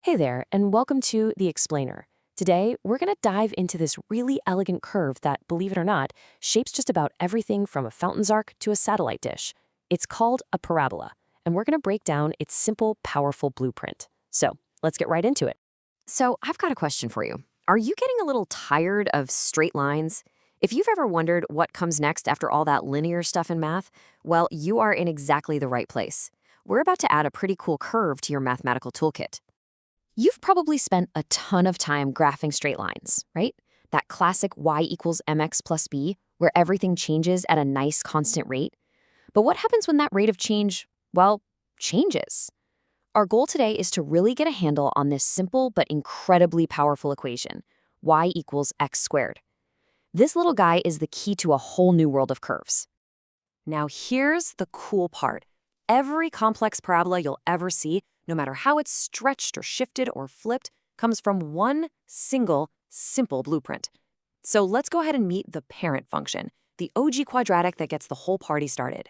Hey there, and welcome to The Explainer. Today, we're going to dive into this really elegant curve that, believe it or not, shapes just about everything from a fountain's arc to a satellite dish. It's called a parabola, and we're going to break down its simple, powerful blueprint. So, let's get right into it. So, I've got a question for you. Are you getting a little tired of straight lines? If you've ever wondered what comes next after all that linear stuff in math, well, you are in exactly the right place. We're about to add a pretty cool curve to your mathematical toolkit. You've probably spent a ton of time graphing straight lines, right? That classic y equals mx plus b, where everything changes at a nice constant rate. But what happens when that rate of change, well, changes? Our goal today is to really get a handle on this simple but incredibly powerful equation, y equals x squared. This little guy is the key to a whole new world of curves. Now here's the cool part. Every complex parabola you'll ever see, no matter how it's stretched or shifted or flipped, comes from one single, simple blueprint. So let's go ahead and meet the parent function, the OG quadratic that gets the whole party started.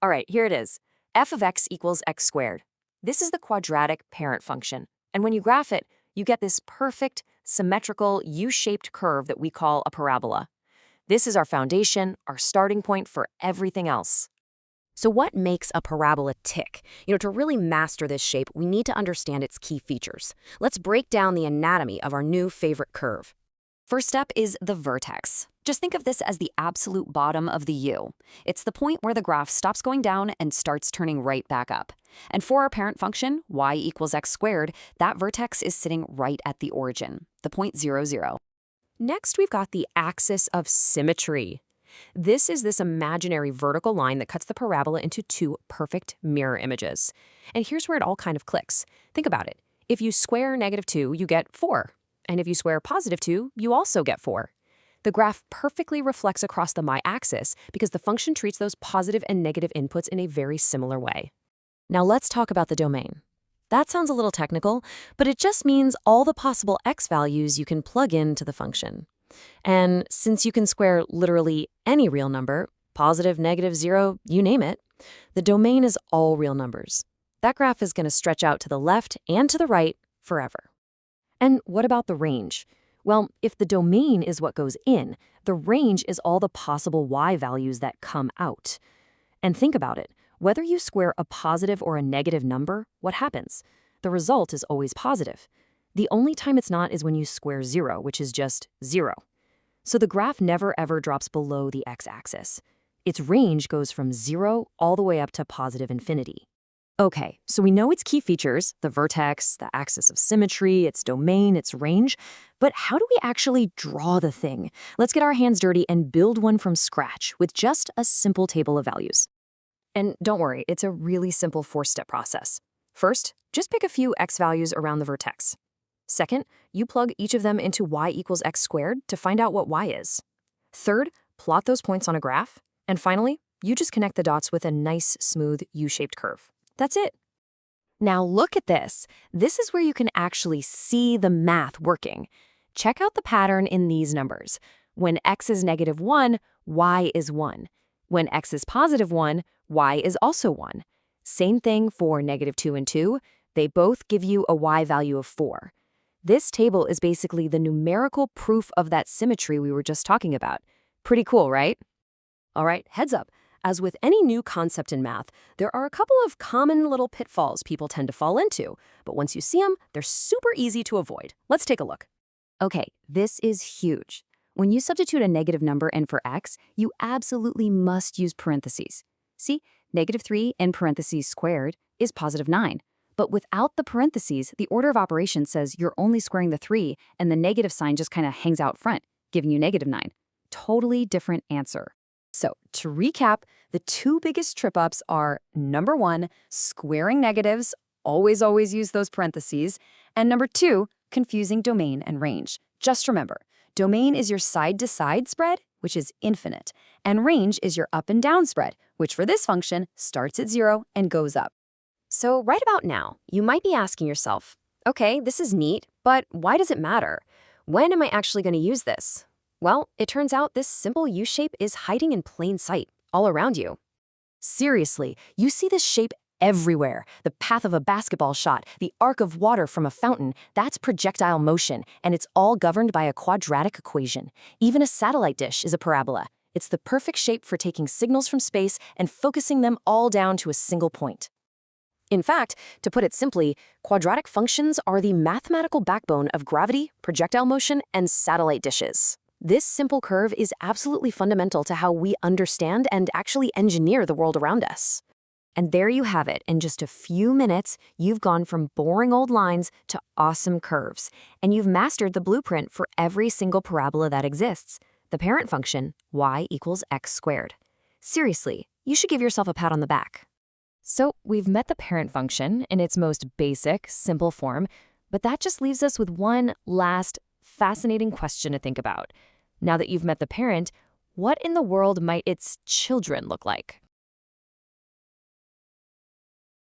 All right, here it is. F of x equals x squared. This is the quadratic parent function. And when you graph it, you get this perfect, symmetrical, U-shaped curve that we call a parabola. This is our foundation, our starting point for everything else. So what makes a parabola tick? To really master this shape, we need to understand its key features. Let's break down the anatomy of our new favorite curve. First step is the vertex. Just think of this as the absolute bottom of the U. It's the point where the graph stops going down and starts turning right back up. And for our parent function, y equals x squared, that vertex is sitting right at the origin, the point 0, 0. Next, we've got the axis of symmetry. This is this imaginary vertical line that cuts the parabola into two perfect mirror images. And here's where it all kind of clicks. Think about it. If you square -2, you get 4. And if you square +2, you also get 4. The graph perfectly reflects across the y-axis because the function treats those positive and negative inputs in a very similar way. Now let's talk about the domain. That sounds a little technical, but it just means all the possible x values you can plug into the function. And since you can square literally any real number, positive, negative, 0, you name it, the domain is all real numbers. That graph is going to stretch out to the left and to the right forever. And what about the range? Well, if the domain is what goes in, the range is all the possible y values that come out. And think about it. Whether you square a positive or a negative number, what happens? The result is always positive. The only time it's not is when you square 0, which is just 0. So the graph never ever drops below the x-axis. Its range goes from 0 all the way up to positive infinity. Okay, so we know its key features, the vertex, the axis of symmetry, its domain, its range, but how do we actually draw the thing? Let's get our hands dirty and build one from scratch with just a simple table of values. And don't worry, it's a really simple 4-step process. First, just pick a few x values around the vertex. Second, you plug each of them into y equals x squared to find out what y is. Third, plot those points on a graph. And finally, you just connect the dots with a nice, smooth, U-shaped curve. That's it. Now look at this. This is where you can actually see the math working. Check out the pattern in these numbers. When x is -1, y is 1. When x is +1, y is also 1. Same thing for -2 and 2. They both give you a y value of 4. This table is basically the numerical proof of that symmetry we were just talking about. Pretty cool, right? All right, heads up. As with any new concept in math, there are a couple of common little pitfalls people tend to fall into, but once you see them, they're super easy to avoid. Let's take a look. Okay, this is huge. When you substitute a negative number in for x, you absolutely must use parentheses. See, -3 in parentheses squared is +9. But without the parentheses, the order of operations says you're only squaring the 3, and the negative sign just kind of hangs out front, giving you -9. Totally different answer. So, to recap, the two biggest trip-ups are, number 1, squaring negatives, always use those parentheses, and number 2, confusing domain and range. Just remember, domain is your side-to-side spread, which is infinite, and range is your up and down spread, which for this function starts at 0 and goes up. So right about now, you might be asking yourself, okay, this is neat, but why does it matter? When am I actually going to use this? Well, it turns out this simple U-shape is hiding in plain sight, all around you. Seriously, you see this shape everywhere. The path of a basketball shot, the arc of water from a fountain, that's projectile motion, and it's all governed by a quadratic equation. Even a satellite dish is a parabola. It's the perfect shape for taking signals from space and focusing them all down to a single point. In fact, to put it simply, quadratic functions are the mathematical backbone of gravity, projectile motion, and satellite dishes. This simple curve is absolutely fundamental to how we understand and actually engineer the world around us. And there you have it. In just a few minutes, you've gone from boring old lines to awesome curves. And you've mastered the blueprint for every single parabola that exists. The parent function, y equals x squared. Seriously, you should give yourself a pat on the back. So we've met the parent function in its most basic, simple form, but that just leaves us with one last fascinating question to think about. Now that you've met the parent, what in the world might its children look like?